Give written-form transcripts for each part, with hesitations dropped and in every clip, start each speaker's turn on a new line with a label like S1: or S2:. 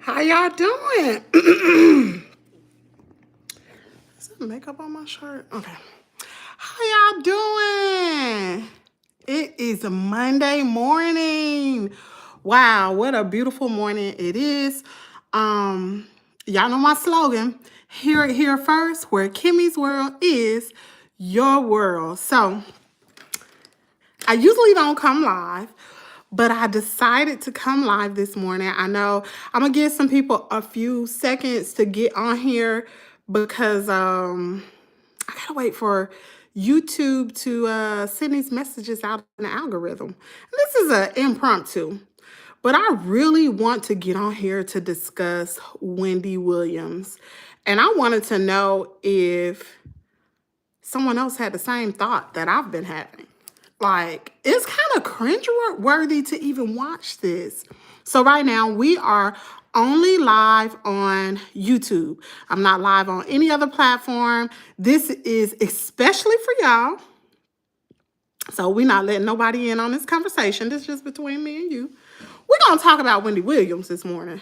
S1: How y'all doing? Is there makeup on my shirt? Okay. How y'all doing? It is a Monday morning. Wow, what a beautiful morning it is. Y'all know my slogan. Hear it here first, where Kimmies World is your world. So I usually don't come live, but I decided to come live this morning. I know I'm gonna give some people a few seconds to get on here because I gotta wait for YouTube to send these messages out in the algorithm. This is an impromptu, but I really want to get on here to discuss Wendy Williams. And I wanted to know if someone else had the same thought that I've been having. Like, it's kind of cringe worthy to even watch this. So right now we are only live on YouTube. I'm not live on any other platform. This is especially for y'all. So we're not letting nobody in on this conversation. This is just between me and you. We're going to talk about Wendy Williams this morning.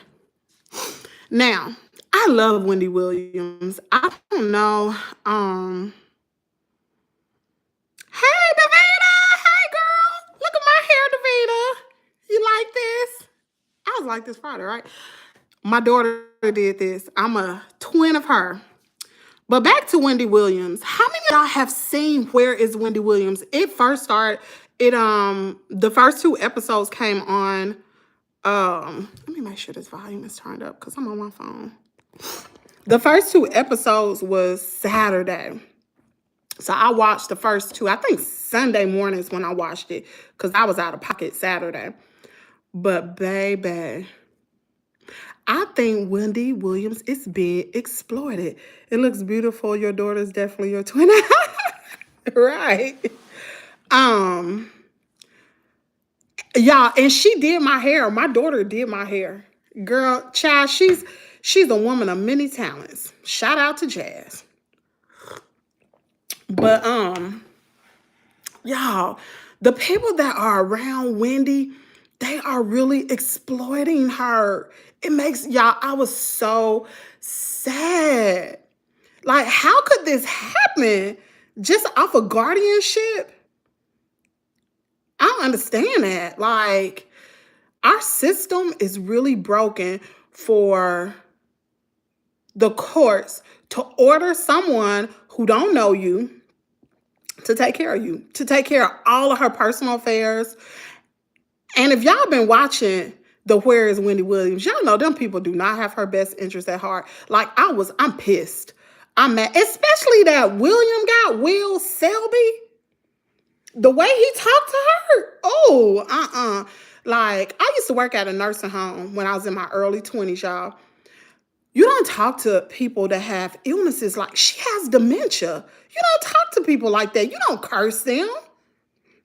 S1: Now, I love Wendy Williams. I don't know. Hey, Davina! Hey, girl! Look at my hair, Davina. You like this? I was like this Friday, right? My daughter did this. I'm a twin of her. But back to Wendy Williams. How many of y'all have seen Where is Wendy Williams? It first started, the first two episodes came on. Let me make sure this volume is turned up because I'm on my phone. The first two episodes was Saturday. So I watched the first two, I think Sunday mornings when I watched it, because I was out of pocket Saturday. But baby, I think Wendy Williams is being exploited. It looks beautiful. Your daughter's definitely your twin. Right. Y'all, and she did my hair. My daughter did my hair. Girl, child, she's a woman of many talents. Shout out to Jazz. But y'all, the people that are around Wendy, they are really exploiting her. It makes y'all, I was so sad. Like, how could this happen just off of guardianship? I don't understand that. Like, our system is really broken for the courts to order someone who don't know you to take care of you, to take care of all of her personal affairs. And if y'all been watching the Where is Wendy Williams, y'all know them people do not have her best interest at heart. Like, I'm pissed. I'm mad, especially that Will Selby. The way he talked to her, like, I used to work at a nursing home when I was in my early 20s, y'all. You don't talk to people that have illnesses like she has dementia. You don't talk to people like that. You don't curse them.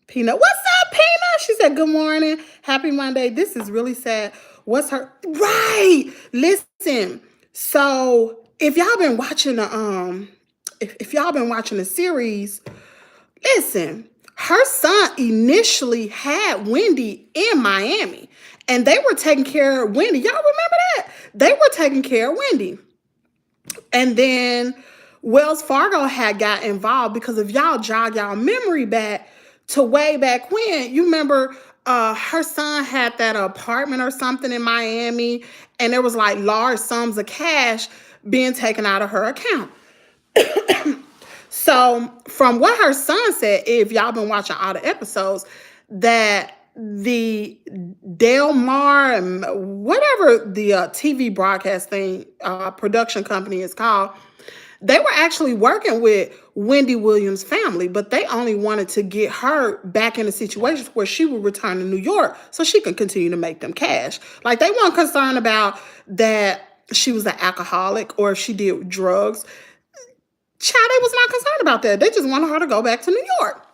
S1: Peanut, what's up, Peanut? She said, good morning. Happy Monday. This is really sad. What's her? Right. Listen. So if y'all been watching if y'all been watching the series, listen, her son initially had Wendy in Miami, and they were taking care of Wendy. Y'all remember that? They were taking care of Wendy. And then Wells Fargo had got involved because if y'all jog y'all memory back to way back when, you remember her son had that apartment or something in Miami, and there was like large sums of cash being taken out of her account. So from what her son said, if y'all been watching all the episodes, that the Del Mar and whatever the TV broadcasting production company is called, they were actually working with Wendy Williams' family, but they only wanted to get her back in a situation where she would return to New York so she could continue to make them cash. Like, they weren't concerned about that she was an alcoholic or if she did drugs. Child, they was not concerned about that. They just wanted her to go back to New York.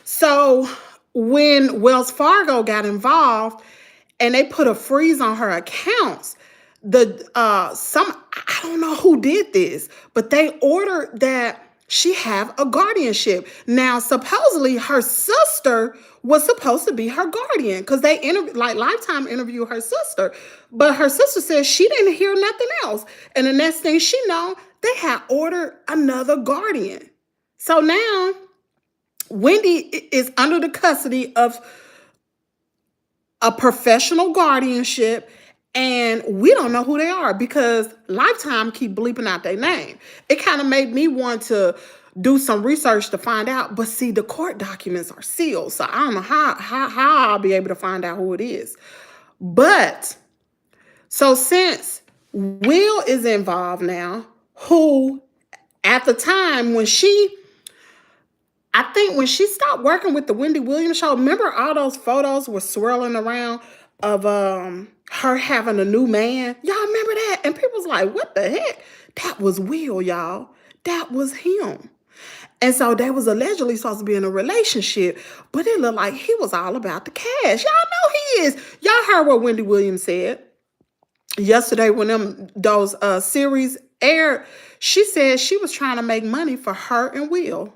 S1: So when Wells Fargo got involved and they put a freeze on her accounts, I don't know who did this, but they ordered that she have a guardianship. Now, supposedly her sister was supposed to be her guardian because like Lifetime interviewed her sister, but her sister said she didn't hear nothing else. And the next thing she know, they had ordered another guardian. So now Wendy is under the custody of a professional guardianship, and we don't know who they are because Lifetime keep bleeping out their name. It kind of made me want to do some research to find out, but see, the court documents are sealed, so I don't know how I'll be able to find out who it is. But so since Will is involved now, who at the time I think when she stopped working with the Wendy Williams show, remember all those photos were swirling around of her having a new man? Y'all remember that? And people was like, what the heck? That was Will, y'all. That was him. And so they was allegedly supposed to be in a relationship, but it looked like he was all about the cash. Y'all know he is. Y'all heard what Wendy Williams said yesterday when those series aired. She said she was trying to make money for her and Will.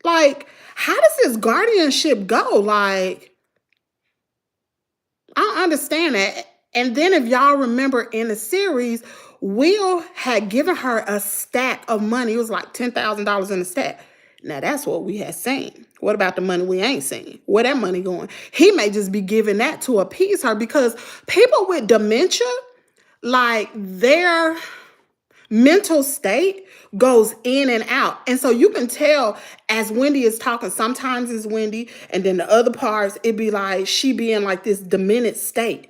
S1: Like, how does this guardianship go? Like, I don't understand that. And then if y'all remember in the series, Will had given her a stack of money. It was like $10,000 in a stack. Now, that's what we had seen. What about the money we ain't seen? Where that money going? He may just be giving that to appease her because people with dementia, like, their mental state goes in and out. And so you can tell as Wendy is talking, sometimes it's Wendy, and then the other parts, it be like she be in like this demented state.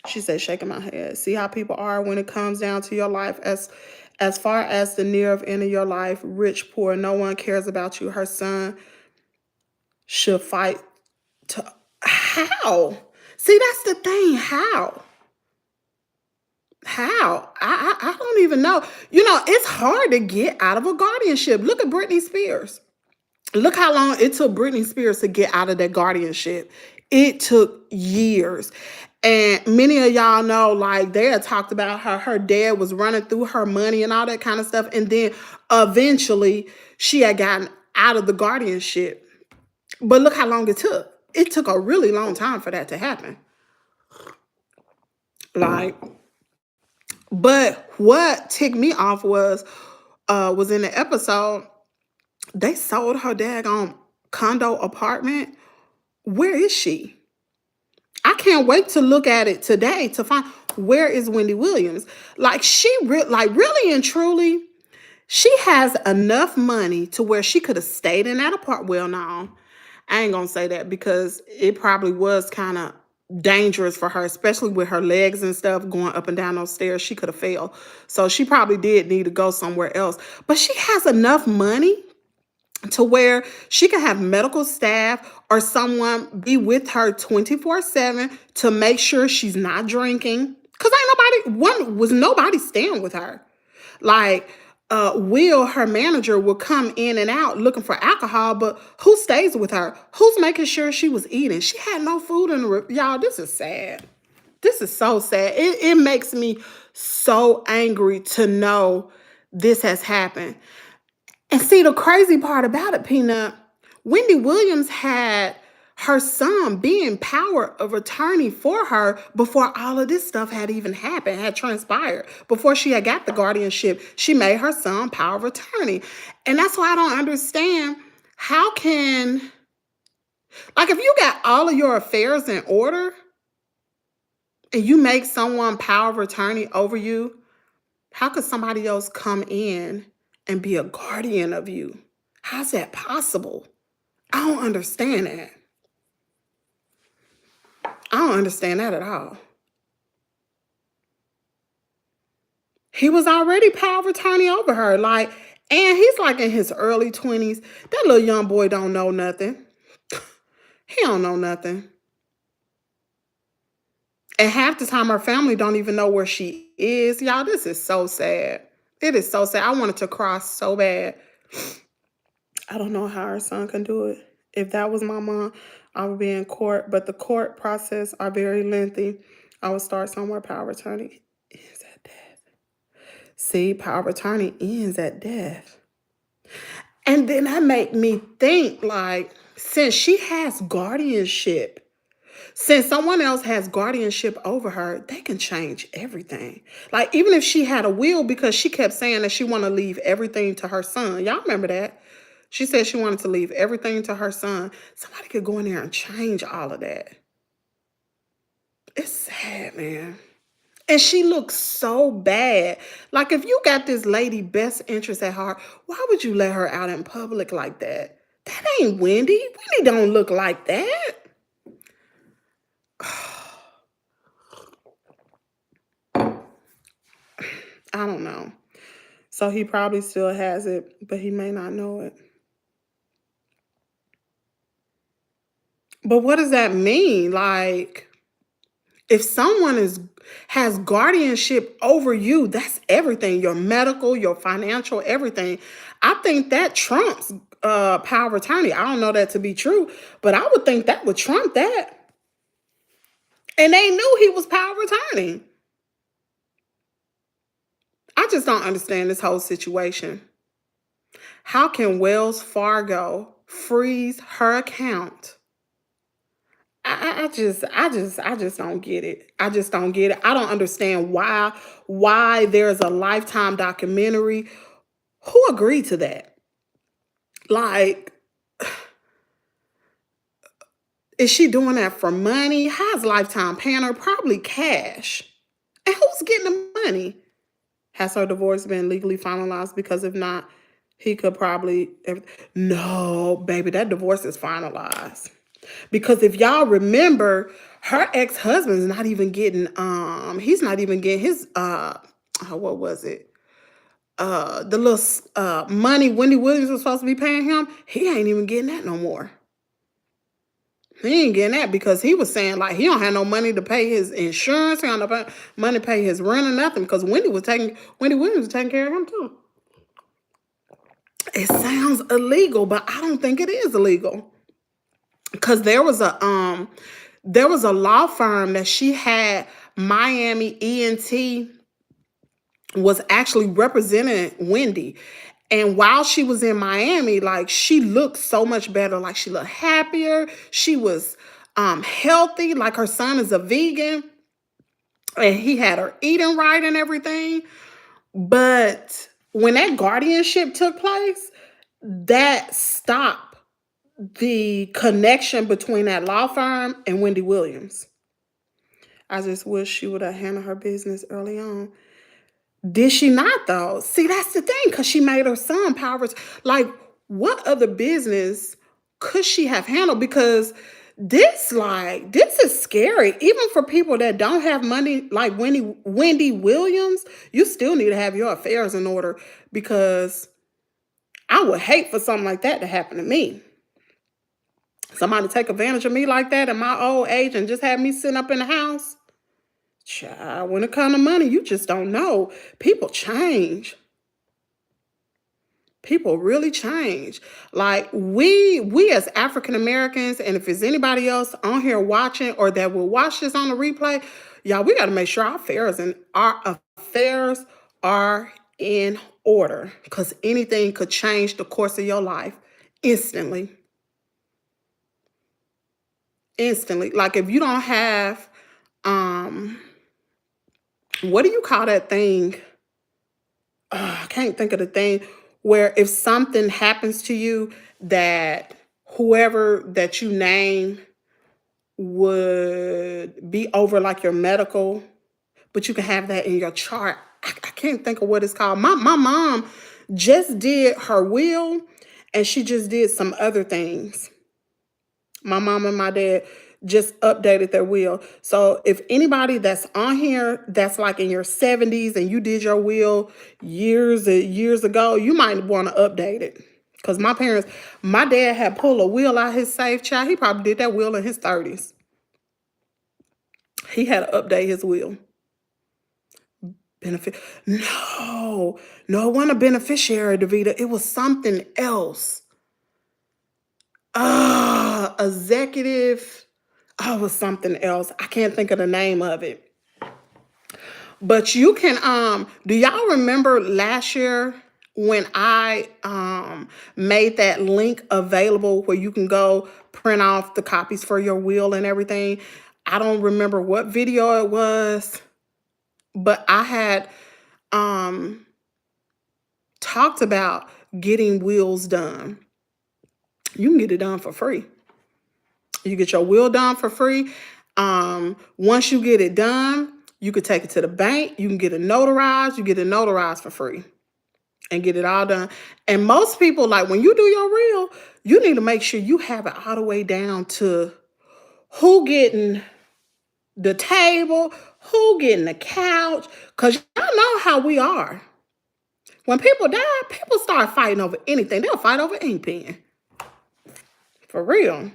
S1: She said, shaking my head. See how people are when it comes down to your life, as far as the near of end of your life, rich, poor, no one cares about you. Her son should fight to how? See, that's the thing. How? I don't even know. You know, it's hard to get out of a guardianship. Look at Britney Spears. Look how long it took Britney Spears to get out of that guardianship. It took years. And many of y'all know, like, they had talked about her dad was running through her money and all that kind of stuff. And then eventually she had gotten out of the guardianship. But look how long it took. It took a really long time for that to happen. Like, but what ticked me off was in the episode, they sold her daggone condo apartment. Where is she? I can't wait to look at it today to find where is Wendy Williams. Like, really and truly, she has enough money to where she could have stayed in that apartment. Well, no, I ain't gonna say that because it probably was kind of dangerous for her, especially with her legs and stuff going up and down those stairs. She could have fell. So she probably did need to go somewhere else. But she has enough money to where she can have medical staff or someone be with her 24/7 to make sure she's not drinking. Because nobody staying with her. Like, Will, her manager, will come in and out looking for alcohol, but who stays with her? Who's making sure she was eating? She had no food in the y'all, this is sad. This is so sad. It makes me so angry to know this has happened. And see, the crazy part about it, Peanut, Wendy Williams had her son being power of attorney for her before all of this stuff had even happened, had transpired. Before she had got the guardianship, she made her son power of attorney. And that's why I don't understand how can, like, if you got all of your affairs in order and you make someone power of attorney over you, how could somebody else come in and be a guardian of you? How's that possible? I don't understand that. I don't understand that at all. He was already power of attorney over her. Like, and he's like in his early 20s. That little young boy don't know nothing. He don't know nothing. And half the time her family don't even know where she is. Y'all, this is so sad. It is so sad. I wanted to cry so bad. I don't know how her son can do it. If that was my mom, I would be in court. But the court process are very lengthy. I would start somewhere. Power of attorney ends at death. See, power of attorney ends at death. And then that make me think like, since she has guardianship, since someone else has guardianship over her, they can change everything. Like even if she had a will, because she kept saying that she want to leave everything to her son. Y'all remember that? She said she wanted to leave everything to her son. Somebody could go in there and change all of that. It's sad, man. And she looks so bad. Like if you got this lady best interest at heart, why would you let her out in public like that? That ain't Wendy. Wendy don't look like that. I don't know. So he probably still has it, but he may not know it. But what does that mean? Like, if someone has guardianship over you, that's everything. Your medical, your financial, everything. I think that trumps power of attorney. I don't know that to be true, but I would think that would trump that. And they knew he was power of attorney. I just don't understand this whole situation. How can Wells Fargo freeze her account? I just don't get it. I just don't get it. I don't understand why there's a Lifetime documentary. Who agreed to that? Like, is she doing that for money? How's Lifetime paying her? Probably cash. And who's getting the money? Has her divorce been legally finalized? Because if not, he could probably. No, baby, that divorce is finalized. Because if y'all remember, her ex-husband's not even getting he's not even getting his what was it? The little money Wendy Williams was supposed to be paying him, he ain't even getting that no more. He ain't getting that because he was saying like he don't have no money to pay his insurance, he don't have no money to pay his rent or nothing because Wendy Williams was taking care of him too. It sounds illegal, but I don't think it is illegal. Because there was a law firm that she had, Miami ENT, was actually representing Wendy. And while she was in Miami, like she looked so much better. Like she looked happier. She was healthy. Like her son is a vegan. And he had her eating right and everything. But when that guardianship took place, that stopped the connection between that law firm and Wendy Williams. I just wish she would have handled her business early on. Did she not though? See, that's the thing, because she made her son power. Like, what other business could she have handled? Because this is scary. Even for people that don't have money, like Wendy Williams, you still need to have your affairs in order, because I would hate for something like that to happen to me. Somebody take advantage of me like that in my old age and just have me sitting up in the house. Child, when it comes to money, you just don't know. People change. People really change. Like we as African Americans, and if there's anybody else on here watching or that will watch this on the replay, y'all, we got to make sure our affairs are in order, because anything could change the course of your life instantly. Instantly. Like if you don't have what do you call that thing? I can't think of the thing where if something happens to you, that whoever that you name would be over like your medical, but you can have that in your chart. I can't think of what it's called. My mom just did her will, and she just did some other things. My mom and my dad just updated their will. So if anybody that's on here that's like in your 70s and you did your will years and years ago, you might want to update it. Because my dad had pulled a will out his safe, child. He probably did that will in his 30s. He had to update his will. Benefit. No, it wasn't a beneficiary, Davita. It was something else. Executive. Oh, it was something else. I can't think of the name of it. But you can, do y'all remember last year? when I made that link available where you can go print off the copies for your will and everything. I don't remember what video it was, but I had um talked about getting wills done. You can get it done for free. You get your will done for free. Once you get it done, you could take it to the bank. You can get it notarized. You get it notarized for free and get it all done. And most people, like when you do your will, you need to make sure you have it all the way down to who getting the table, who getting the couch. Because y'all know how we are. When people die, people start fighting over anything. They'll fight over ink pen. For real.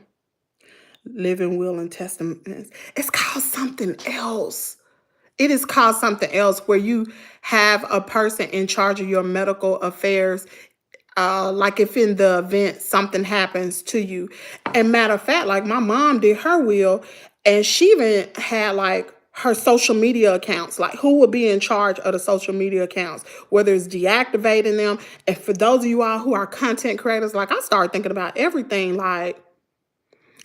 S1: Living will and testaments. It's called something else. It is called something else where you have a person in charge of your medical affairs. Like if in the event something happens to you. And matter of fact, like my mom did her will, and she even had like her social media accounts, like who would be in charge of the social media accounts, whether it's deactivating them. And for those of you all who are content creators, like I started thinking about everything, like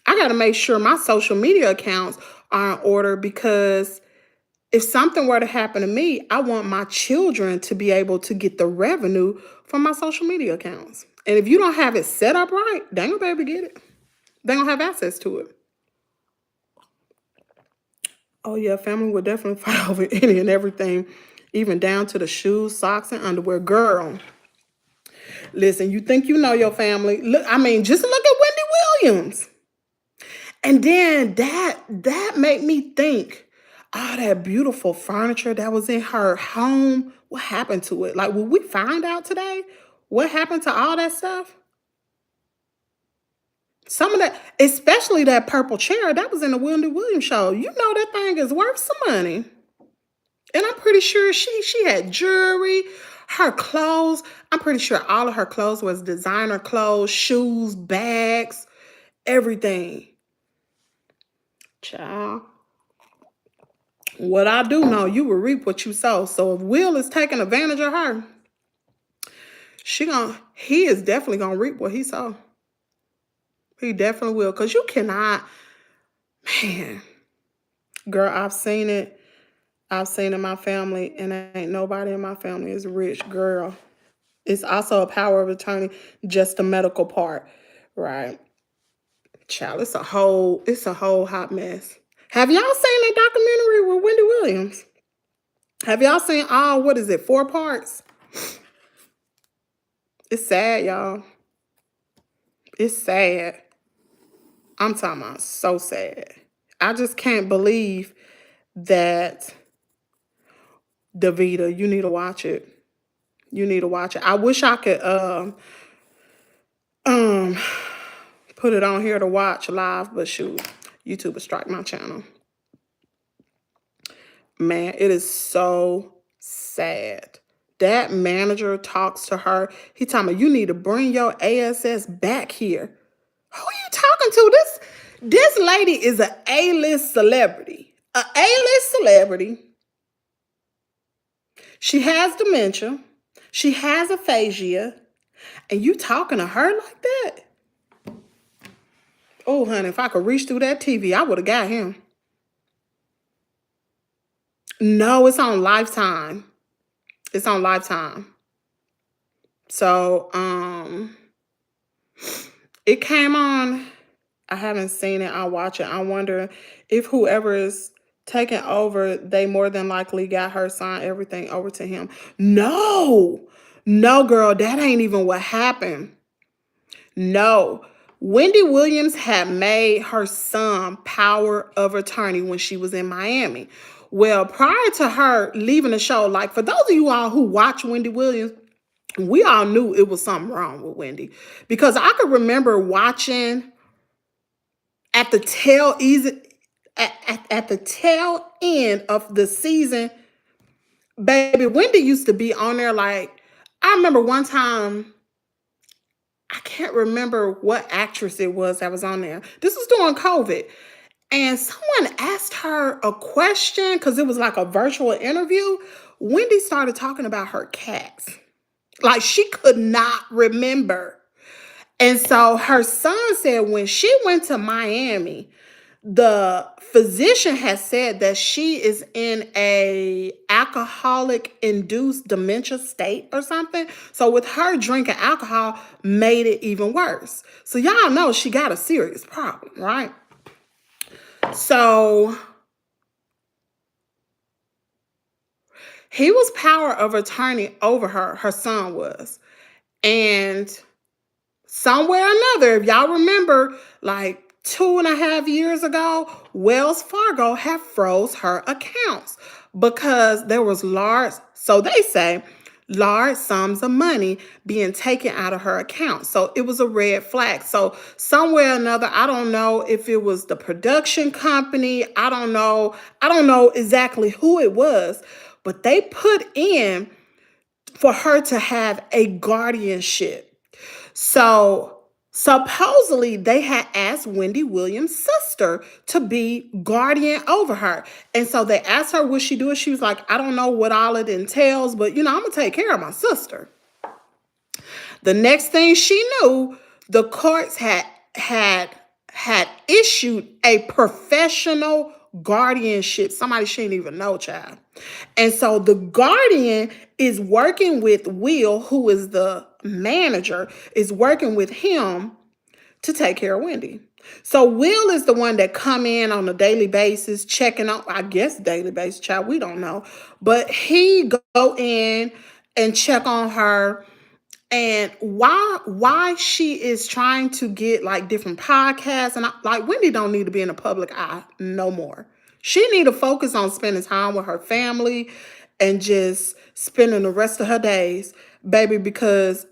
S1: I got to make sure my social media accounts are in order, because if something were to happen to me, I want my children to be able to get the revenue from my social media accounts. And if you don't have it set up right, they ain't gonna be able to get it. They don't have access to it. Oh yeah, family would definitely fight over any and everything, even down to the shoes, socks, and underwear. Girl, listen, you think you know your family. Look, I mean, just look at Wendy Williams. And then that made me think, all that beautiful furniture that was in her home, what happened to it? Like, will we find out today what happened to all that stuff? Some of that, especially that purple chair, that was in the Wendy Williams show. You know that thing is worth some money. And I'm pretty sure she had jewelry, her clothes. I'm pretty sure all of her clothes was designer clothes, shoes, bags, everything. Child. What I do know, you will reap what you sow. So if Will is taking advantage of her, he is definitely gonna reap what he sowed. He definitely will. Because you cannot, man, girl, I've seen it. I've seen in my family, and ain't nobody in my family is rich, girl. It's also a power of attorney, just the medical part, right? Child, it's a whole hot mess. Have y'all seen that documentary with Wendy Williams? Have y'all seen all, what is it, 4 parts? It's sad, y'all. It's sad. I'm talking about so sad. I just can't believe that. Davita, you need to watch it. You need to watch it. I wish I could put it on here to watch live, but shoot, YouTube will strike my channel. Man, it is so sad. That manager talks to her. He talking about, you need to bring your ASS back here. Who are you talking to? This lady is an A-list celebrity. An A-list celebrity. She has dementia. She has aphasia. And you talking to her like that? Oh, honey, if I could reach through that TV, I would have got him. No, it's on Lifetime. It's on Lifetime. So, it came on. I haven't seen it. I'll watch it. I wonder if whoever is taking over, they more than likely got her sign everything over to him. No, girl, that ain't even what happened. No. Wendy Williams had made her son power of attorney when she was in Miami. Well, prior to her leaving the show, like for those of you all who watch Wendy Williams, we all knew it was something wrong with Wendy, because I could remember watching at the tail end of the season. Baby, Wendy used to be on there. Like, I remember one time, I can't remember what actress it was that was on there. This was during COVID. And someone asked her a question because it was like a virtual interview. Wendy started talking about her cats. Like she could not remember. And so her son said when she went to Miami, the physician has said that she is in a alcoholic induced dementia state or something. So with her drinking alcohol made it even worse. So y'all know she got a serious problem, right? So he was power of attorney over her. Her son was. And somewhere or another, if y'all remember, like 2.5 years ago, Wells Fargo had froze her accounts because there was large, so they say, large sums of money being taken out of her account. So it was a red flag. So somewhere or another, I don't know if it was the production company. I don't know. I don't know exactly who it was, but they put in for her to have a guardianship. So supposedly they had asked Wendy Williams' sister to be guardian over her. And so they asked her, would she do it? She was like, I don't know what all it entails, but I'm gonna take care of my sister. The next thing she knew, the courts had issued a professional guardianship. Somebody she didn't even know, child. And so the guardian is working with Will, who is the manager, is working with him to take care of Wendy. So Will is the one that come in on a daily basis, checking on, I guess daily basis, child, we don't know. But he go in and check on her. And why she is trying to get like different podcasts, and like Wendy don't need to be in the public eye no more. She need to focus on spending time with her family and just spending the rest of her days, baby, because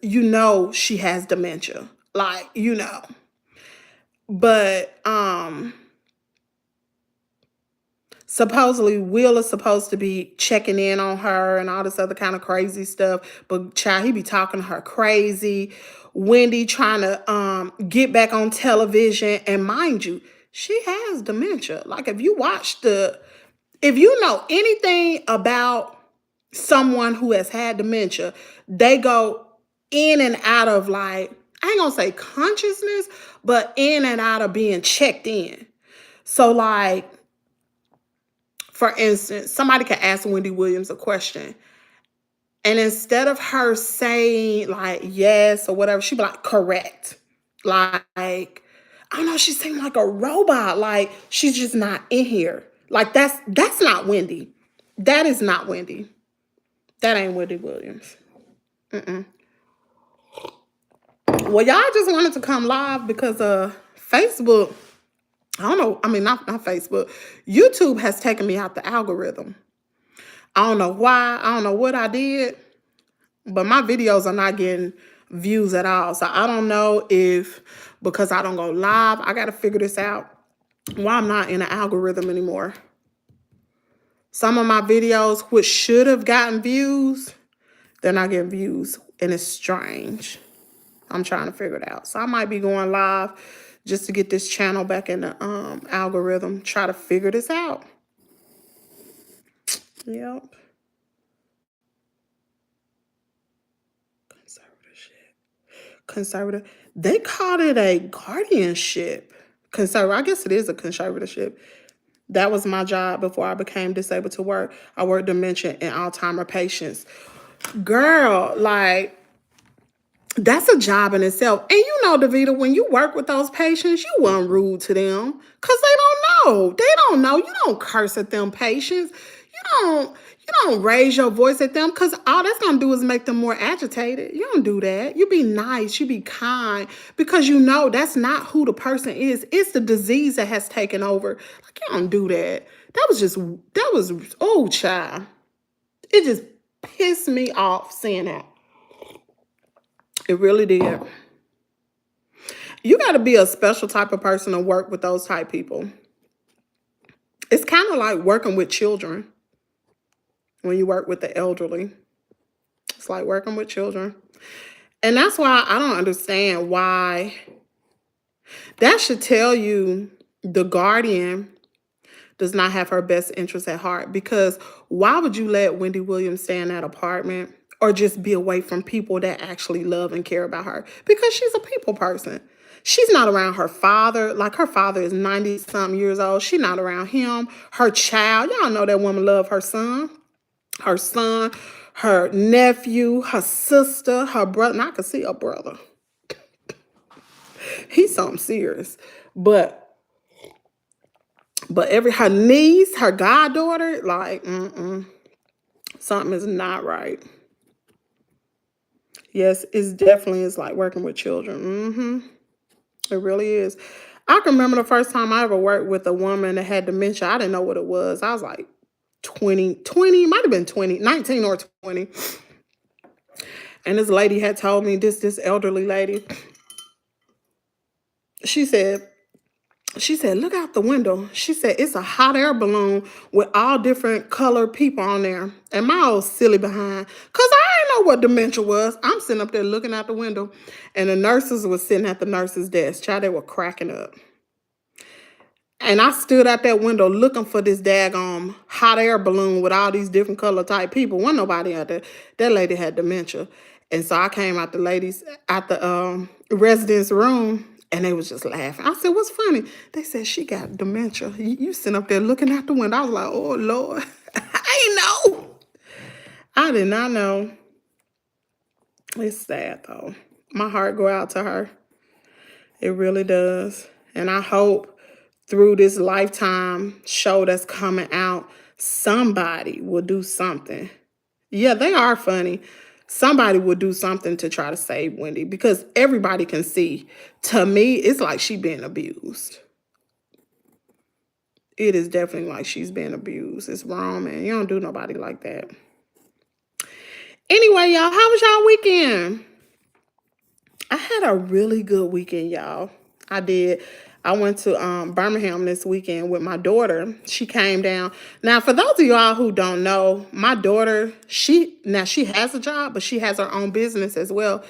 S1: she has dementia. Like, But supposedly Will is supposed to be checking in on her and all this other kind of crazy stuff, but child, he be talking to her crazy. Wendy trying to get back on television, and mind you, she has dementia. Like if you know anything about someone who has had dementia, they go in and out of, like, I ain't gonna say consciousness, but in and out of being checked in. So like, for instance, somebody could ask Wendy Williams a question, and instead of her saying like yes or whatever, she'd be like, correct. Like, I don't know, she seemed like a robot. Like she's just not in here. Like that's not Wendy. That is not Wendy. That ain't Wendy Williams. Mm-mm. Well, y'all just wanted to come live because Facebook, I don't know, I mean, not Facebook, YouTube has taken me out the algorithm. I don't know why. I don't know what I did, but my videos are not getting views at all. So I don't know if because I don't go live, I got to figure this out. Why I'm not in the algorithm anymore. Some of my videos, which should have gotten views, they're not getting views, and it's strange. I'm trying to figure it out. So I might be going live just to get this channel back in the algorithm. Try to figure this out. Yep. Conservative. They called it a guardianship. Conservative. I guess it is a conservatorship. That was my job before I became disabled to work. I worked dementia and Alzheimer patients. Girl, like, that's a job in itself. And Davita, when you work with those patients, you weren't rude to them because they don't know. They don't know. You don't curse at them patients. You don't raise your voice at them because all that's going to do is make them more agitated. You don't do that. You be nice. You be kind because that's not who the person is. It's the disease that has taken over. Like, you don't do that. Oh, child. It just pissed me off seeing that. It really did. You got to be a special type of person to work with those type people. It's kind of like working with children when you work with the elderly. It's like working with children. And that's why I don't understand why. That should tell you the guardian does not have her best interest at heart, because why would you let Wendy Williams stay in that apartment or just be away from people that actually love and care about her because she's a people person. She's not around her father. Like, her father is 90 something years old. She's not around him. Her child, y'all know that woman love her son, her nephew, her sister, her brother. And I can see her brother. He's something serious. But her niece, her goddaughter, like, something is not right. Yes, it's definitely is like working with children. It really is. I can remember the first time I ever worked with a woman that had dementia. I didn't know what it was. I was like 20, might have been 20, 19 or 20. And this lady had told me, this elderly lady, she said, look out the window. She said, it's a hot air balloon with all different colored people on there. And my old silly behind, because I didn't know what dementia was. I'm sitting up there looking out the window, and the nurses were sitting at the nurse's desk. Child, they were cracking up. And I stood out that window looking for this daggone hot air balloon with all these different color type people. Wasn't nobody out there. That lady had dementia. And so I came out the residence room, and they was just laughing. I said, what's funny? They said, she got dementia. You sitting up there looking out the window. I was like, oh, Lord. I ain't know. I did not know. It's sad, though. My heart go out to her. It really does. And I hope through this Lifetime show that's coming out, somebody will do something. Yeah, they are funny. Somebody will do something to try to save Wendy, because everybody can see. To me, it's like she being abused. It is definitely like she's being abused. It's wrong, man. You don't do nobody like that. Anyway, y'all, how was y'all weekend? I had a really good weekend, y'all. I did. I went to Birmingham this weekend with my daughter. She came down. Now, for those of y'all who don't know, my daughter, she has a job, but she has her own business as well.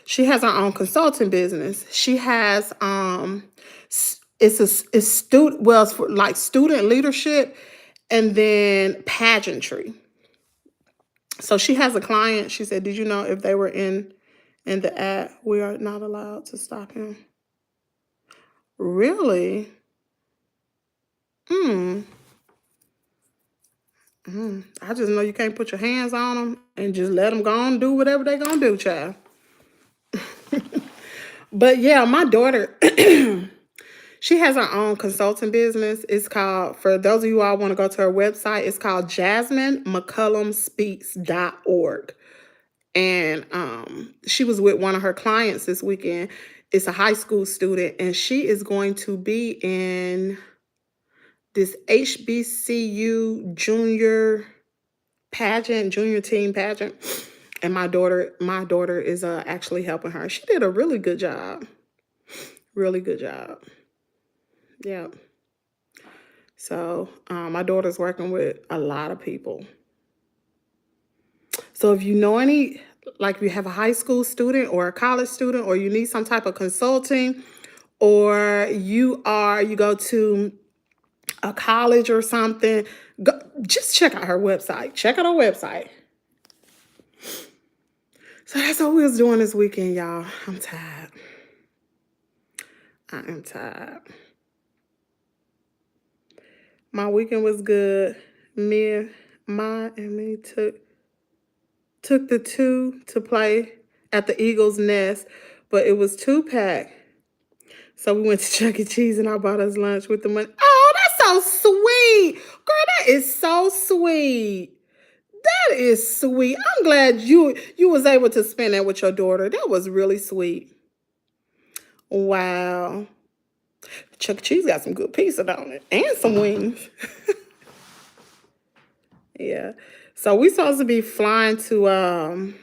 S1: She has her own consulting business. She has it's for like student leadership and then pageantry. So she has a client. She said, "Did you know if they were in the ad, we are not allowed to stop him?" Really? I just know you can't put your hands on them and just let them go and do whatever they're going to do, child. But yeah, my daughter, she has her own consulting business. It's called, for those of you all want to go to her website, it's called JasmineMcCullumSpeaks.org. And she was with one of her clients this weekend. It's a high school student, and she is going to be in this HBCU junior team pageant. And my daughter is actually helping her. She did a really good job. Really good job. Yeah. So my daughter's working with a lot of people. So if you know any, like if you have a high school student or a college student, or you need some type of consulting, or you go to a college or something, just check out her website. Check out her website. So that's what we was doing this weekend, y'all. I'm tired. I am tired. My weekend was good. Me took the two to play at the Eagles Nest, but it was 2-pack. So we went to Chuck E. Cheese, and I bought us lunch with the money. Oh, that's so sweet. Girl, that is so sweet. That is sweet. I'm glad you was able to spend that with your daughter. That was really sweet. Wow. Chuck E. Cheese got some good pizza, don't it? And some wings. Yeah. So we supposed to be flying to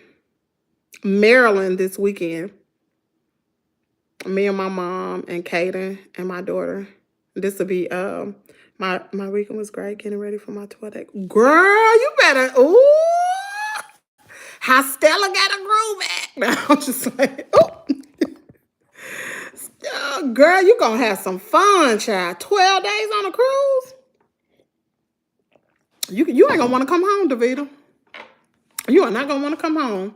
S1: Maryland this weekend. Me and my mom and Caden and my daughter. This will be my weekend was great, getting ready for my tour day. Girl, you better how Stella got a groove at. No, I'm just like, girl, you gonna have some fun, child. 12 days on a cruise. You ain't gonna want to come home, Davita. You are not going to want to come home.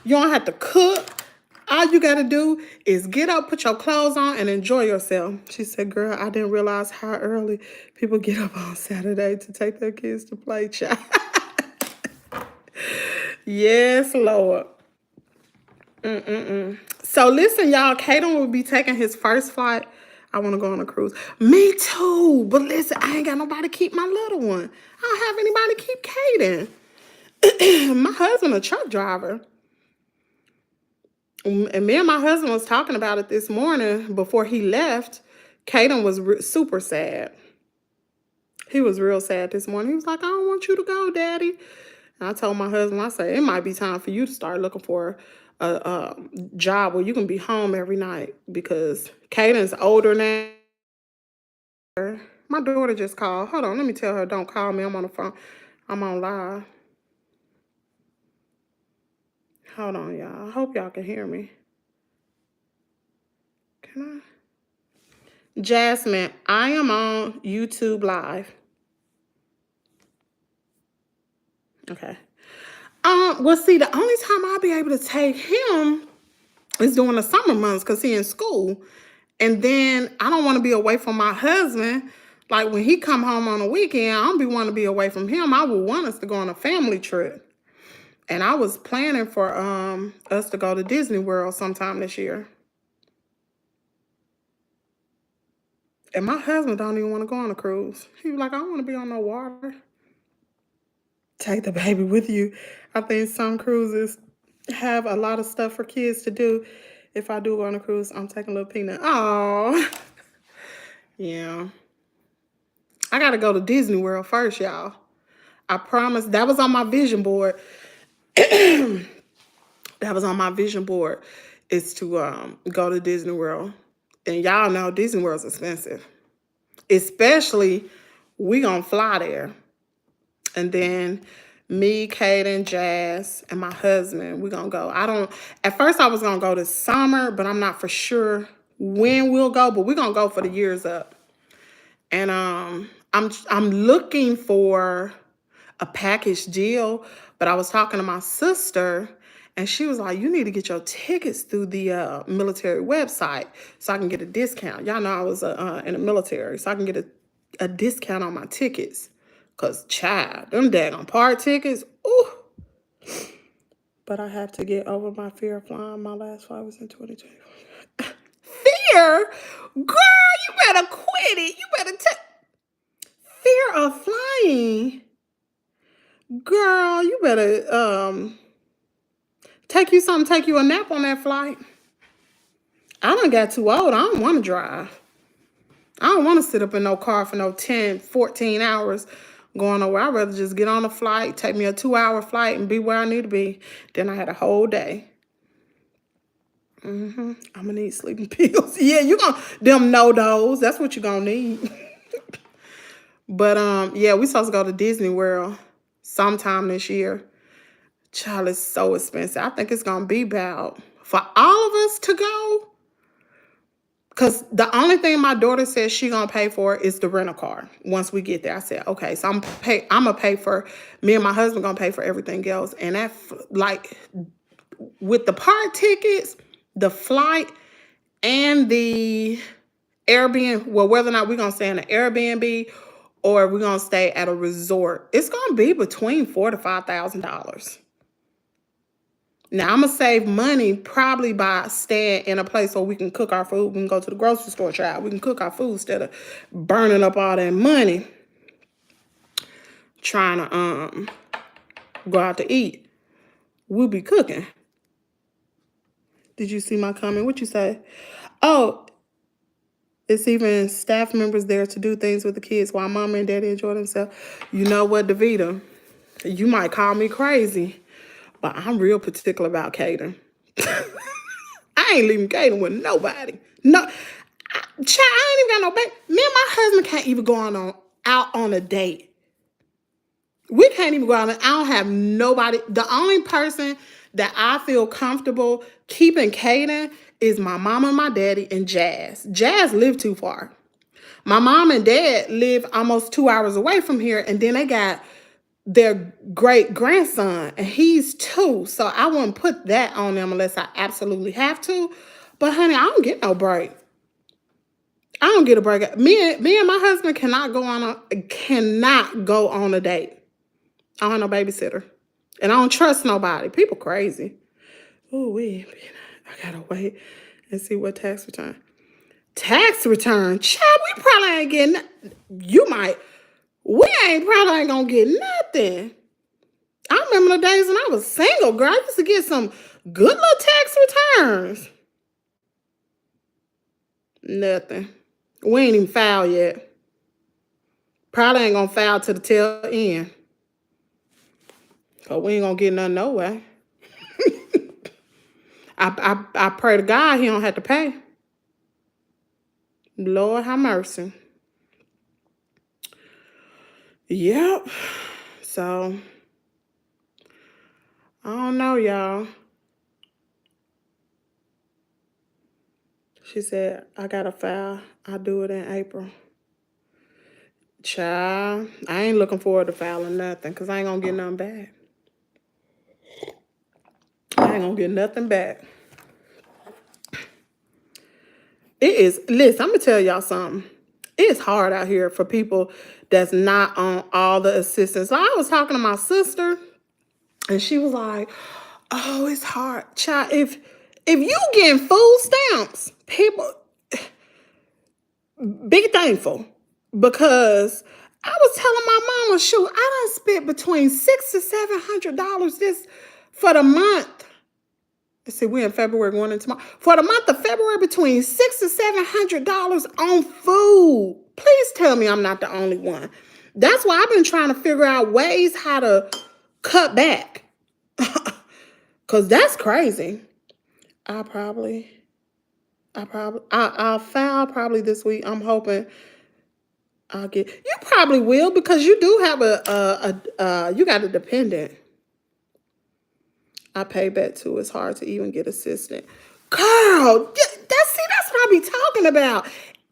S1: You don't have to cook. All you got to do is get up, put your clothes on, and enjoy yourself. She said, girl, I didn't realize how early people get up on Saturday to take their kids to play, child. Yes, Lord. So listen, y'all, Caden will be taking his first flight. I want to go on a cruise. Me too. But listen, I ain't got nobody to keep my little one. I don't have anybody to keep Caden. My husband a truck driver. And me and my husband was talking about it this morning before he left. Caden was super sad. He was real sad this morning. He was like, I don't want you to go, Daddy. And I told my husband, I said, it might be time for you to start looking for a job where you can be home every night, because Caden's older now. My daughter just called. Hold on, let me tell her, don't call me. I'm on the phone. I'm on live. Hold on, y'all. I hope y'all can hear me. Can I? Jasmine, I am on YouTube Live. Okay. Well, see, the only time I'll be able to take him is during the summer months, because he's in school. And then I don't want to be away from my husband. Like when he come home on a weekend, I don't be wanting to be away from him. I would want us to go on a family trip. And I was planning for us to go to Disney World sometime this year. And my husband don't even want to go on a cruise. He was like, I don't want to be on no water. Take the baby with you. I think some cruises have a lot of stuff for kids to do. If I do go on a cruise, I'm taking little Peanut. Oh, yeah. I got to go to Disney World first, y'all. I promise. That was on my vision board. That was on my vision board, is to go to Disney World. And y'all know Disney World's expensive. Especially, we gonna fly there. And then me, Caden, Jazz, and my husband, we're gonna go. At first I was gonna go this summer, but I'm not for sure when we'll go, but we're gonna go for the years up. And I'm looking for a package deal, but I was talking to my sister, and she was like, you need to get your tickets through the military website so I can get a discount. Y'all know I was in the military, so I can get a discount on my tickets. Because, child, them daggone part tickets, ooh. But I have to get over my fear of flying. My last flight was in 2020. Fear? Girl, you better quit it. You better fear of flying. Girl, you better take you a nap on that flight. I done got too old. I don't want to drive. I don't want to sit up in no car for no 10, 14 hours going nowhere. I'd rather just get on a flight, take me a 2-hour flight, and be where I need to be. Then I had a whole day. I'm going to need sleeping pills. Yeah, you going to, them no-dos. That's what you're going to need. But, yeah, we supposed to go to Disney World sometime this year. Child, it's so expensive. I think it's going to be about, for all of us to go, because the only thing my daughter says she gonna pay for is the rental car once we get there. I said, okay, so I'm gonna pay for, me and my husband gonna pay for everything else. And that, like, with the part tickets, the flight, and the Airbnb, well, whether or not we're gonna stay in an Airbnb or we're gonna stay at a resort, it's gonna be between $4,000 to $5,000. Now, I'm going to save money probably by staying in a place where we can cook our food. We can go to the grocery store, child. We can cook our food instead of burning up all that money trying to go out to eat. We'll be cooking. Did you see my comment? What you say? Oh, it's even staff members there to do things with the kids while mama and daddy enjoy themselves. You know what, Davita? You might call me crazy, but I'm real particular about Caden. I ain't leaving Caden with nobody. No, child, I ain't even got no baby. Me and my husband can't even go out on a date. We can't even go out. I don't have nobody. The only person that I feel comfortable keeping Caden is my mama and my daddy and Jazz. Jazz live too far. My mom and dad live almost 2 hours away from here, and then they got their great grandson, and he's 2. So I wouldn't put that on them unless I absolutely have to. But honey, I don't get no break. I don't get a break. Me and my husband cannot go on a date. I don't have no babysitter. And I don't trust nobody. People crazy. Ooh, I gotta wait and see what tax return. Tax return? Child, we probably ain't getting, probably ain't gonna get nothing. I remember the days when I was single, girl. I used to get some good little tax returns. Nothing. We ain't even filed yet. Probably ain't gonna file to the tail end. Cause we ain't gonna get nothing no way. I pray to God he don't have to pay. Lord have mercy. Yep. So I don't know, y'all. She said, I gotta file. I'll do it in April. Child, I ain't looking forward to filing nothing because I ain't gonna get nothing back. I ain't gonna get nothing back. Listen, I'm gonna tell y'all something. It's hard out here for people that's not on all the assistance. I was talking to my sister, and she was like, oh, it's hard. Child, if you getting food stamps, people, be thankful. Because I was telling my mama, shoot, I done spent between $600 to $700 this for the month. Let's see, we're in February, going into tomorrow. For the month of February, between $600 to $700 on food. Please tell me I'm not the only one. That's why I've been trying to figure out ways how to cut back. Because that's crazy. I'll file probably this week. I'm hoping you probably will, because you do have you got a dependent. I pay back too. It's hard to even get assistant. Girl, that's what I be talking about.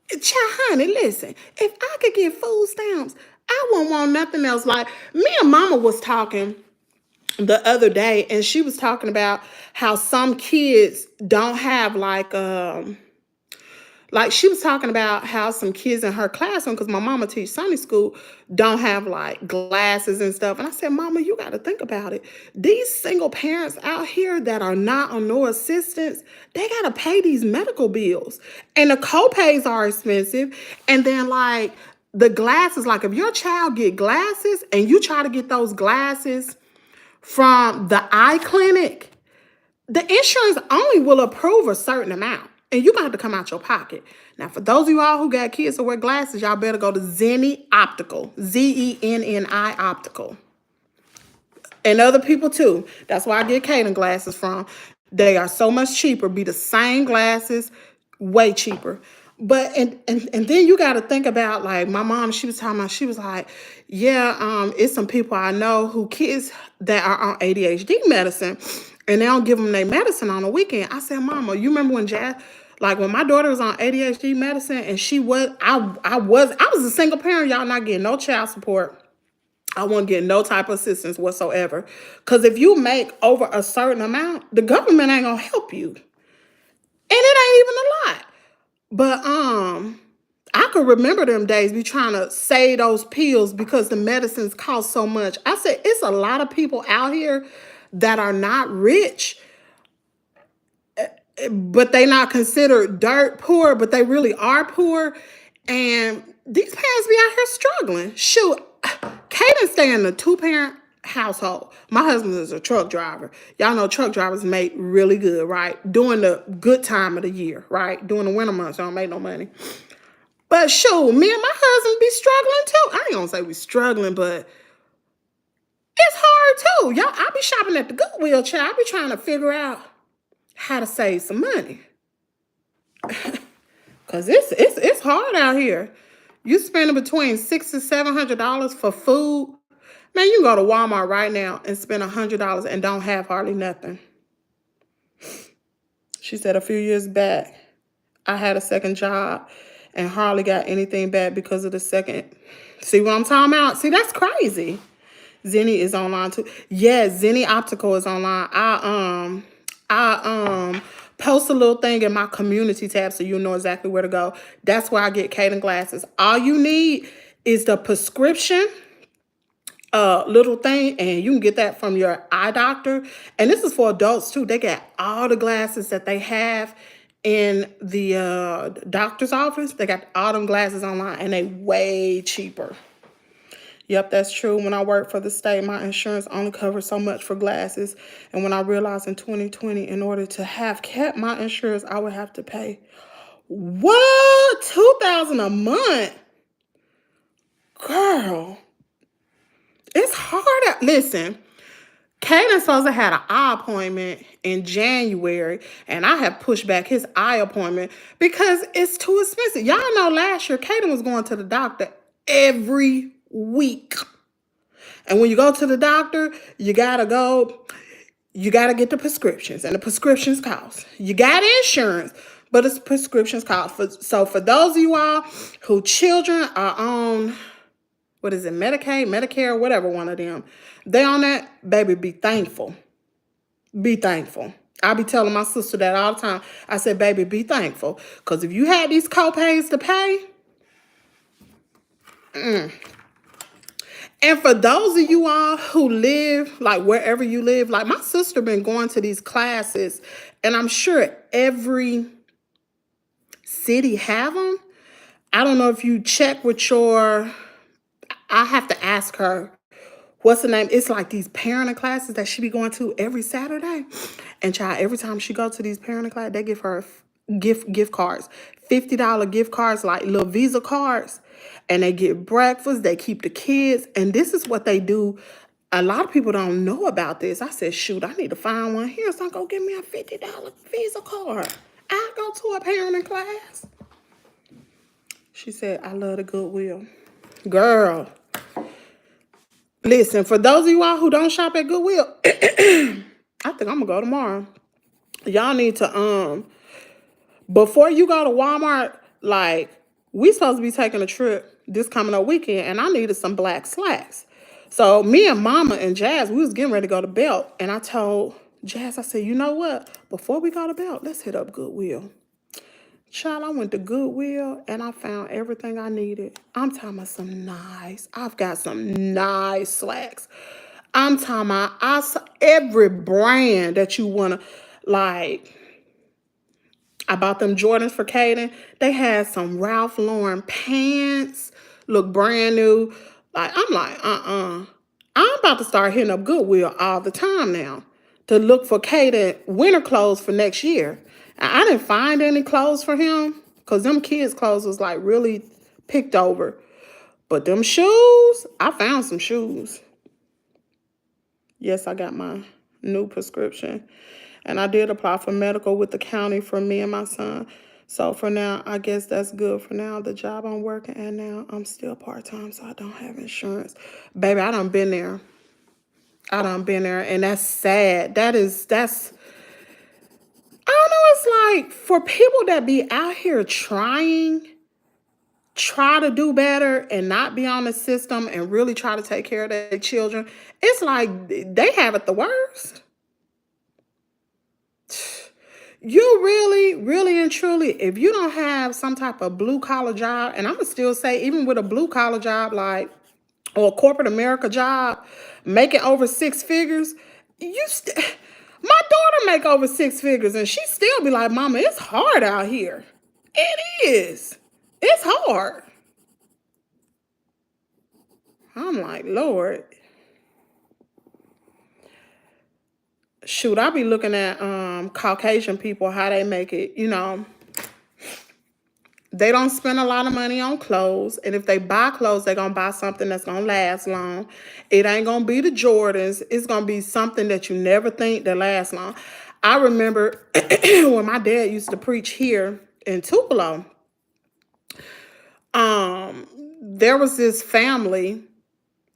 S1: Child, honey, listen. If I could get food stamps, I wouldn't want nothing else. Like, me and mama was talking the other day, and she was talking about how some kids don't have she was talking about how some kids in her classroom, because my mama teach Sunday school, don't have like glasses and stuff. And I said, Mama, you got to think about it. These single parents out here that are not on no assistance, they got to pay these medical bills. And the co-pays are expensive. And then like the glasses, like if your child get glasses and you try to get those glasses from the eye clinic, the insurance only will approve a certain amount. And you're going to have to come out your pocket. Now, for those of you all who got kids that wear glasses, y'all better go to Zenni Optical. Zenni Optical. And other people, too. That's where I get Caidens glasses from. They are so much cheaper. Be the same glasses, way cheaper. But, and then you got to think about, like, my mom, she was talking about, she was like, yeah, it's some people I know who kids that are on ADHD medicine, and they don't give them their medicine on the weekend. I said, Mama, you remember when when my daughter was on ADHD medicine, and I was a single parent, y'all, not getting no child support. I wasn't getting no type of assistance whatsoever. Because if you make over a certain amount, the government ain't gonna help you. And it ain't even a lot. But I could remember them days be trying to save those pills because the medicines cost so much. I said, it's a lot of people out here that are not rich, but they not considered dirt poor, but they really are poor. And these parents be out here struggling. Shoot, Caidens stay in a 2-parent household. My husband is a truck driver. Y'all know truck drivers make really good, right? During the good time of the year, right? During the winter months, y'all don't make no money. But shoot, me and my husband be struggling too. I ain't gonna say we struggling, but it's hard too. Y'all, I be shopping at the Goodwill, child. I be trying to figure out how to save some money. Cause it's hard out here. You spending between $600 to $700 for food. Man, you can go to Walmart right now and spend $100 and don't have hardly nothing. She said a few years back, I had a second job and hardly got anything back because of the second. See what I'm talking about? See, that's crazy. Zenny is online too. Yes, Zenny Optical is online. I post a little thing in my community tab so you know exactly where to go. That's where I get Caiden glasses. All you need is the prescription little thing, and you can get that from your eye doctor. And this is for adults too. They got all the glasses that they have in the doctor's office. They got all them glasses online, and they way cheaper. Yep, that's true. When I worked for the state, my insurance only covered so much for glasses. And when I realized in 2020, in order to have kept my insurance, I would have to pay, what? $2,000 a month? Girl, it's hard. Listen, Caden supposed to had an eye appointment in January, and I have pushed back his eye appointment because it's too expensive. Y'all know last year, Caden was going to the doctor every week. And when you go to the doctor, you gotta get the prescriptions, and the prescriptions cost. You got insurance, but it's prescriptions cost. So for those of you all who children are on, what is it, Medicaid, Medicare, whatever one of them, they on that, baby, be thankful. Be thankful. I be telling my sister that all the time. I said, baby, be thankful. Because if you had these co-pays to pay, And for those of you all who live, like wherever you live, like my sister been going to these classes, and I'm sure every city have them. I don't know if you check with your, I have to ask her, what's the name? It's like these parenting classes that she be going to every Saturday. And child, every time she go to these parenting classes, they give her gift cards, $50 gift cards, like little Visa cards. And they get breakfast, they keep the kids. And this is what they do. A lot of people don't know about this. I said, shoot, I need to find one here. So I'm going to give me a $50 Visa card. I'll go to a parenting class. She said, I love the Goodwill. Girl, listen, for those of you all who don't shop at Goodwill, I think I'm going to go tomorrow. Y'all need to, before you go to Walmart, like, we supposed to be taking a trip this coming up weekend, and I needed some black slacks. So me and Mama and Jazz, we was getting ready to go to Belt, and I told Jazz, I said, you know what? Before we go to Belt, let's hit up Goodwill. Child, I went to Goodwill, and I found everything I needed. I'm talking about I've got some nice slacks. I'm talking about every brand that you want to, like, I bought them Jordans for Caden. They had some Ralph Lauren pants, look brand new. Like, I'm like, I'm about to start hitting up Goodwill all the time now to look for Caden winter clothes for next year. And I didn't find any clothes for him because them kids' clothes was like really picked over. But them shoes, I found some shoes. Yes, I got my new prescription. And I did apply for medical with the county for me and my son. So for now, I guess that's good for now. The job I'm working at now, I'm still part-time, so I don't have insurance. Baby, I done been there. And that's sad. That's, I don't know, it's like for people that be out here try to do better and not be on the system and really try to take care of their children, it's like they have it the worst. You really and truly, if you don't have some type of blue collar job, and I'm gonna still say, even with a blue collar job, like, or a corporate America job, making over 6 figures, my daughter make over 6 figures, and she still be like, Mama, it's hard out here. It is. It's hard. I'm like, Lord. Shoot, I be looking at Caucasian people, how they make it, you know. They don't spend a lot of money on clothes. And if they buy clothes, they're going to buy something that's going to last long. It ain't going to be the Jordans. It's going to be something that you never think that lasts long. I remember when my dad used to preach here in Tupelo, there was this family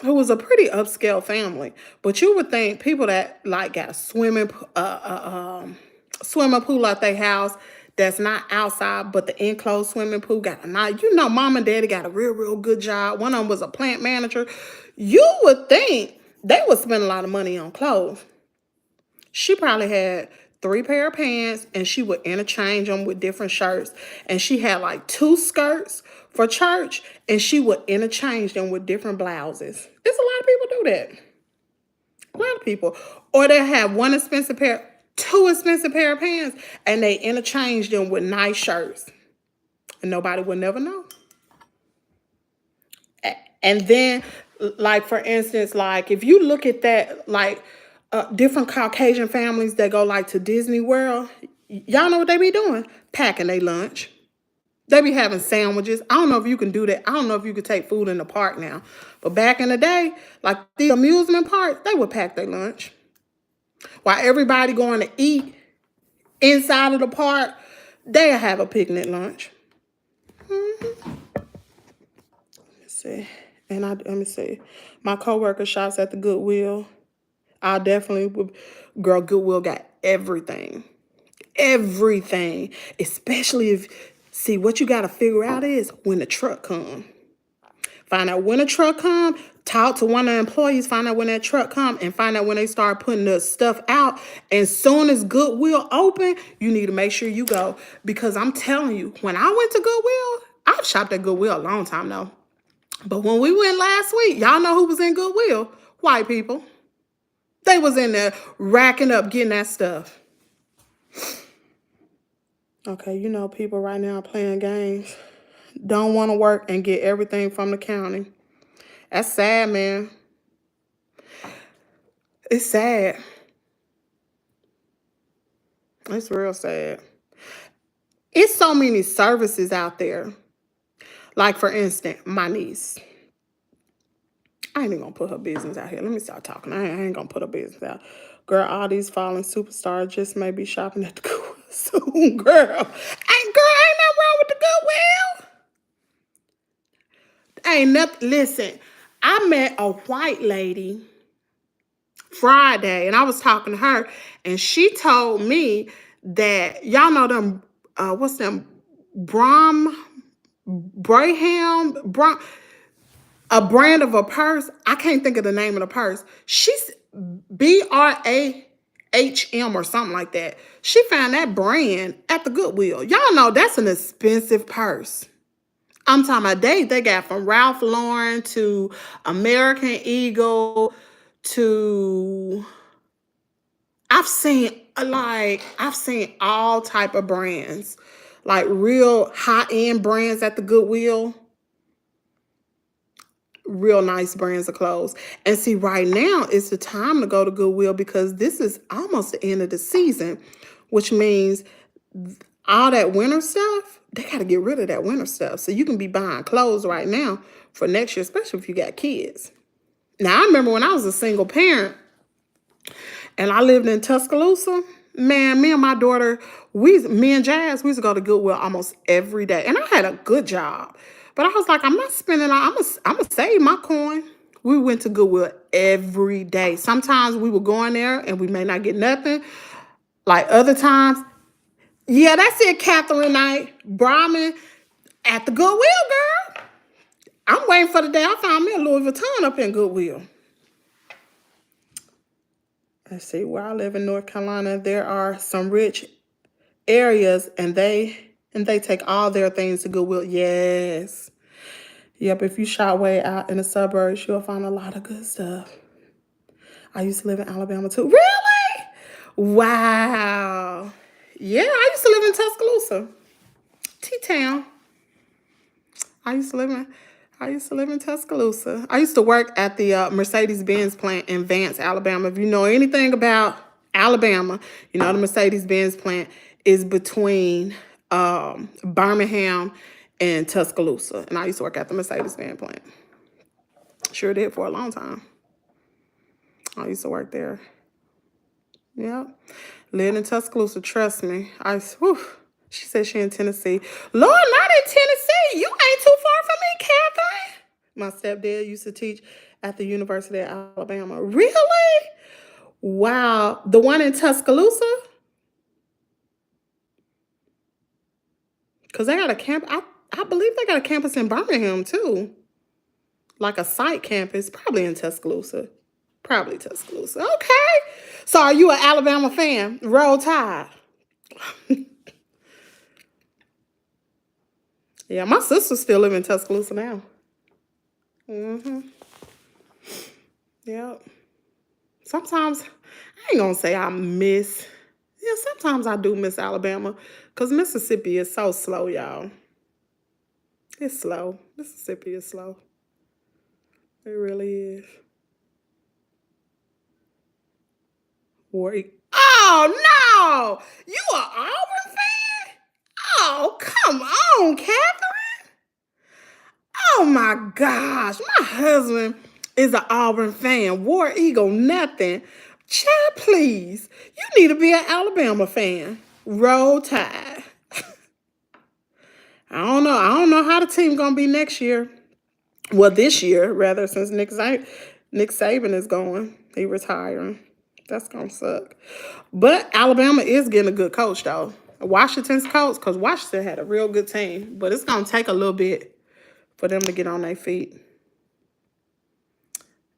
S1: who was a pretty upscale family. But you would think people that like got a swimming pool at their house that's not outside, but the enclosed swimming pool got a nice, Mom and Daddy got a real good job. One of them was a plant manager. You would think They would spend a lot of money on clothes. She probably had 3 pair of pants and she would interchange them with different shirts. And she had like 2 skirts for church and she would interchange them with different blouses. There's a lot of people do that. A lot of people. Or they have 2 expensive pair of pants and they interchange them with nice shirts. And nobody would never know. And then, like, for instance, like, if you look at that, like, different Caucasian families that go, like, to Disney World, y'all know what they be doing? Packing their lunch. They be having sandwiches. I don't know if you can do that. I don't know if you could take food in the park now. But back in the day, like, the amusement parks, they would pack their lunch. While everybody going to eat inside of the park, they'll have a picnic lunch. See. And let me see. My coworker shops at the Goodwill. I definitely would. Girl, Goodwill got everything. Everything. Especially if, see, what you got to figure out is when the truck comes. Find out when the truck comes. Talk to one of the employees. Find out when that truck comes. And find out when they start putting the stuff out. And soon as Goodwill open, you need to make sure you go. Because I'm telling you, when I went to Goodwill, I've shopped at Goodwill a long time now. But when we went last week, y'all know who was in Goodwill? White people. They was in there racking up, getting that stuff. Okay, you know people right now playing games. Don't want to work and get everything from the county. That's sad, man. It's sad. It's real sad. It's so many services out there. Like, for instance, my niece. I ain't even gonna put her business out here. Let me start talking. I ain't gonna put her business out. Girl, all these fallen superstars just may be shopping at the Goodwill soon, girl. Ain't nothing wrong with the Goodwill. Ain't nothing. Listen, I met a white lady Friday, and I was talking to her, and she told me that y'all know them. What's them? A brand of a purse. I can't think of the name of the purse. She's BRAHM or something like that. She found that brand at the Goodwill. Y'all know that's an expensive purse. I'm talking about they got from Ralph Lauren to American Eagle to I've seen all type of brands, like real high-end brands at the Goodwill. Real nice brands of clothes. And see, right now is the time to go to Goodwill because this is almost the end of the season, which means all that winter stuff, they got to get rid of that winter stuff. So you can be buying clothes right now for next year, especially if you got kids. Now, I remember when I was a single parent and I lived in Tuscaloosa, man, me and my daughter, me and Jazz, we used to go to Goodwill almost every day. And I had a good job. But I was like, I'm not spending all, I'm going to save my coin. We went to Goodwill every day. Sometimes we would go in there and we may not get nothing. Like other times, yeah, that's it, Catherine Knight, Brahmin, at the Goodwill, girl. I'm waiting for the day I found me a Louis Vuitton up in Goodwill. Let's see, where I live in North Carolina, there are some rich areas and they take all their things to Goodwill. Yes. Yep, if you shop way out in the suburbs, you'll find a lot of good stuff. I used to live in Alabama too. Really? Wow. Yeah, I used to live in Tuscaloosa. T-Town. I used to live in Tuscaloosa. I used to work at the Mercedes-Benz plant in Vance, Alabama. If you know anything about Alabama, you know the Mercedes-Benz plant is between Birmingham and Tuscaloosa. And I used to work at the Mercedes-Benz plant. Sure did for a long time. I used to work there. Yep. Lived in Tuscaloosa, trust me. She said she in Tennessee. Lord, not in Tennessee. You ain't too far from me, Catherine. My stepdad used to teach at the University of Alabama. Really? Wow. The one in Tuscaloosa? Because they got a camp. I believe they got a campus in Birmingham, too. Like a site campus, probably in Tuscaloosa. Probably Tuscaloosa. Okay. So are you an Alabama fan? Roll Tide. Yeah, my sister still live in Tuscaloosa now. Mm-hmm. Yep. Sometimes I ain't gonna say I miss. Yeah, sometimes I do miss Alabama because Mississippi is so slow, y'all. It's slow. Mississippi is slow. It really is. Warwick. Oh no! You an Auburn fan? Oh, come on, Catherine. Oh my gosh. My husband is an Auburn fan. War Eagle, nothing. Child, please. You need to be an Alabama fan. Roll Tide. I don't know. I don't know how the team gonna be next year. Well, this year, rather, since Nick Saban is going. He retiring. That's gonna suck. But Alabama is getting a good coach though. Washington's coach, because Washington had a real good team. But it's gonna take a little bit for them to get on their feet.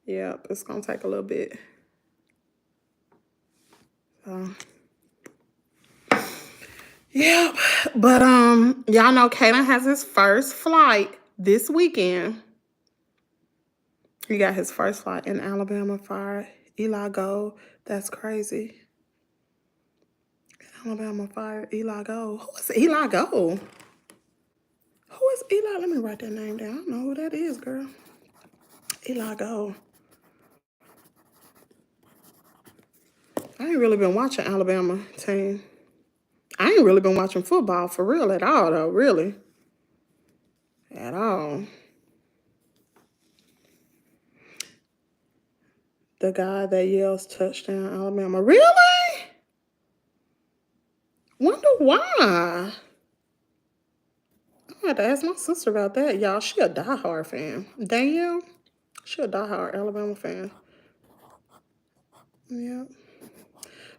S1: Yep, it's gonna take a little bit. Yep. But y'all know Caden has his first flight this weekend. He got his first flight in Alabama fired Eli Gold. That's crazy. Alabama fired Eli Gold. Who is Eli Gold? Who is Eli? Let me write that name down. I don't know who that is, girl. Eli Gold. I ain't really been watching Alabama team. I ain't really been watching football for real at all, though, really. At all. The guy that yells touchdown Alabama. Really? Wonder why. I had to ask my sister about that, y'all. She a diehard fan. Danielle, she a diehard Alabama fan. Yeah.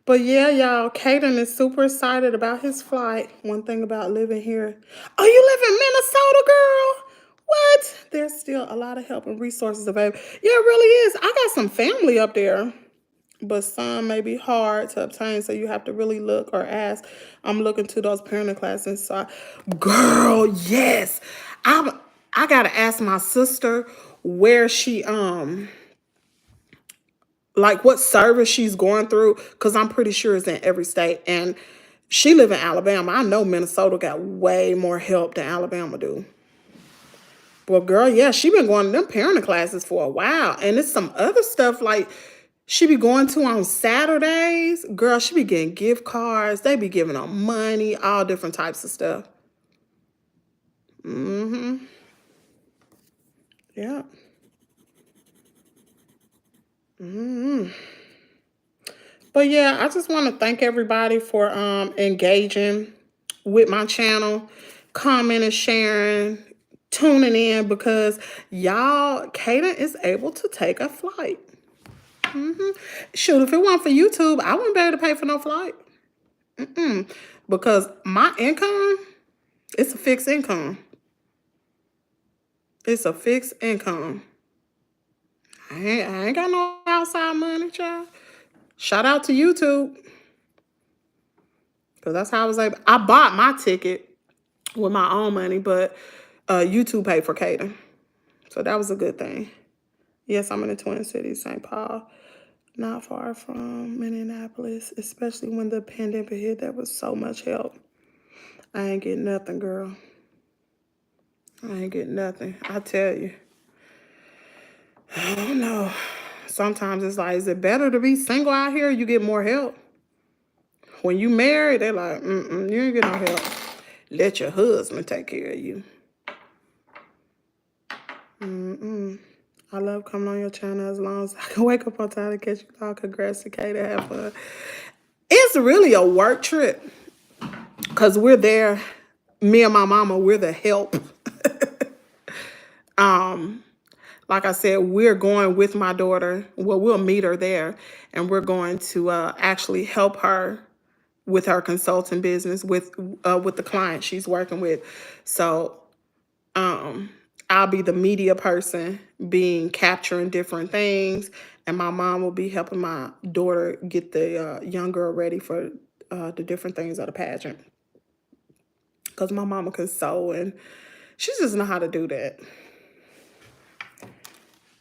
S1: But yeah, y'all, Caden is super excited about his flight. One thing about living here. Oh, you live in Minnesota, girl? What? There's still a lot of help and resources available. Yeah, it really is. I got some family up there, but some may be hard to obtain, so you have to really look or ask. I'm looking to those parenting classes. So, girl, yes. I gotta ask my sister where she like what service she's going through, because I'm pretty sure it's in every state. And she live in Alabama. I know Minnesota got way more help than Alabama do. Well, girl, yeah, she been going to them parenting classes for a while. And it's some other stuff like she be going to on Saturdays. Girl, she be getting gift cards. They be giving her money, all different types of stuff. Mm-hmm. Yeah. Mm-hmm. But yeah, I just want to thank everybody for engaging with my channel, commenting, sharing, tuning in, because y'all, Caden is able to take a flight. Shoot, if it weren't for YouTube, I wouldn't be able to pay for no flight. Because my income, it's a fixed income. It's a fixed income. I ain't got no outside money, child. Shout out to YouTube. Because that's how I was able. I bought my ticket with my own money, but YouTube paid for Caden. So that was a good thing. Yes, I'm in the Twin Cities, St. Paul. Not far from Minneapolis, especially when the pandemic hit. There was so much help. I ain't getting nothing, girl. I ain't getting nothing. I tell you. I don't know. Sometimes it's like, is it better to be single out here? You get more help. When you married, they're like, you ain't get no help. Let your husband take care of you. I love coming on your channel as long as I can wake up on time to catch you all. Congrats to Katie. Have fun. It's really a work trip because we're there. Me and my mama, we're the help. Like I said, we're going with my daughter. Well, we'll meet her there, and we're going to actually help her with her consulting business with the client she's working with. So I'll be the media person, being capturing different things, and my mom will be helping my daughter get the young girl ready for the different things of the pageant. Because my mama can sew, and she just know how to do that.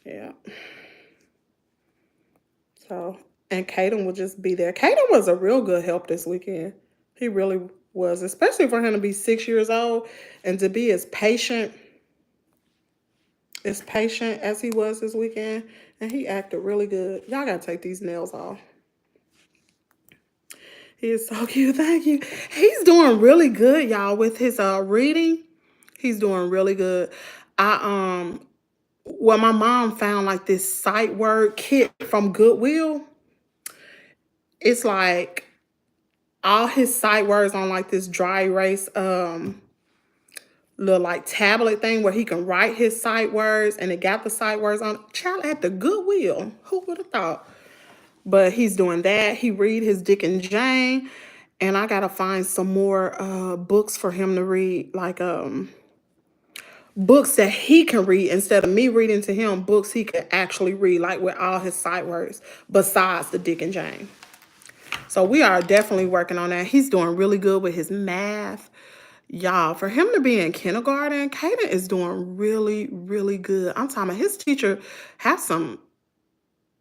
S1: Yeah. So, and Caden will just be there. Caden was a real good help this weekend. He really was, especially for him to be 6 years old and to be as patient as he was this weekend. And he acted really good. Y'all gotta take these nails off. He is so cute. Thank you. He's doing really good, y'all, with his reading. He's doing really good. Well, my mom found like this sight word kit from Goodwill. It's like all his sight words on like this dry erase little like tablet thing where he can write his sight words, and it got the sight words on. Child, at the Goodwill. Who would have thought? But he's doing that. He read his Dick and Jane, and I gotta find some more books for him to read, like books that he can read instead of me reading to him. Books he could actually read, like with all his sight words besides the Dick and Jane. So we are definitely working on that. He's doing really good with his math. Y'all, for him to be in kindergarten, Caden is doing really, really good. I'm talking about his teacher have some,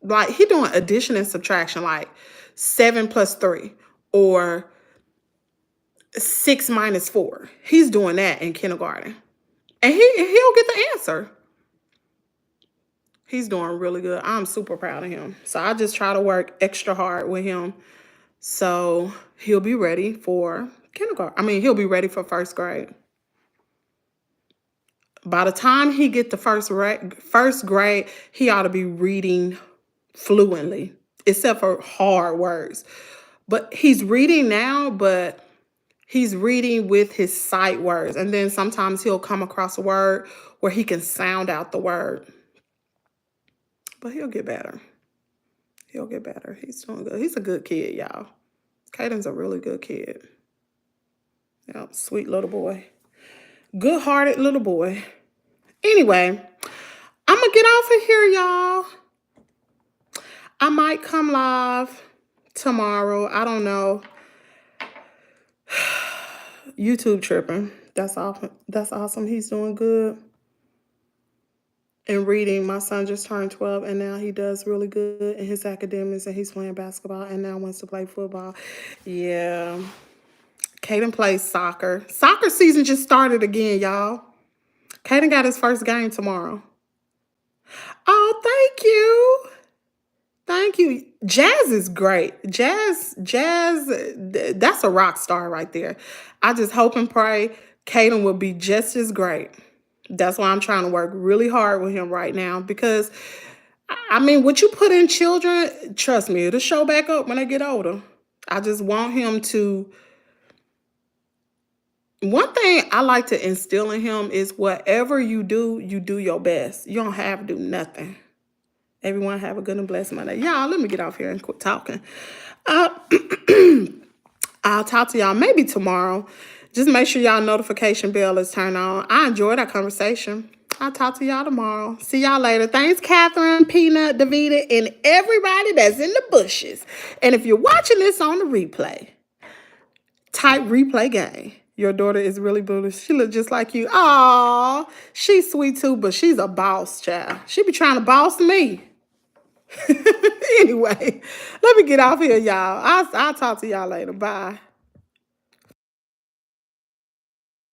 S1: like, he doing addition and subtraction, like 7 plus 3 or 6 minus 4. He's doing that in kindergarten. And he'll get the answer. He's doing really good. I'm super proud of him. So I just try to work extra hard with him so he'll be ready for kindergarten. I mean, he'll be ready for first grade. By the time he get to first grade, he ought to be reading fluently, except for hard words. But he's reading now, but he's reading with his sight words. And then sometimes he'll come across a word where he can sound out the word. But he'll get better. He'll get better. He's doing good. He's a good kid, y'all. Caden's a really good kid. Yeah, sweet little boy. Good-hearted little boy. Anyway, I'm going to get off of here, y'all. I might come live tomorrow. I don't know. YouTube tripping. That's awesome. That's awesome. He's doing good. And reading, my son just turned 12, and now he does really good in his academics, and he's playing basketball, and now wants to play football. Yeah. Caden plays soccer. Soccer season just started again, y'all. Caden got his first game tomorrow. Oh, thank you. Thank you. Jazz is great. Jazz, that's a rock star right there. I just hope and pray Caden will be just as great. That's why I'm trying to work really hard with him right now, because, I mean, what you put in children, trust me, it'll show back up when they get older. I just want him to, one thing I like to instill in him is whatever you do your best. You don't have to do nothing. Everyone have a good and blessed Monday. Y'all, let me get off here and quit talking. I'll talk to y'all maybe tomorrow. Just make sure y'all notification bell is turned on. I enjoyed our conversation. I'll talk to y'all tomorrow. See y'all later. Thanks, Catherine, Peanut, Davida, and everybody that's in the bushes. And if you're watching this on the replay, type replay gang. Your daughter is really bullish. She looks just like you. Aw, she's sweet too, but she's a boss, child. She be trying to boss me. Anyway, let me get off here, y'all. I'll talk to y'all later. Bye.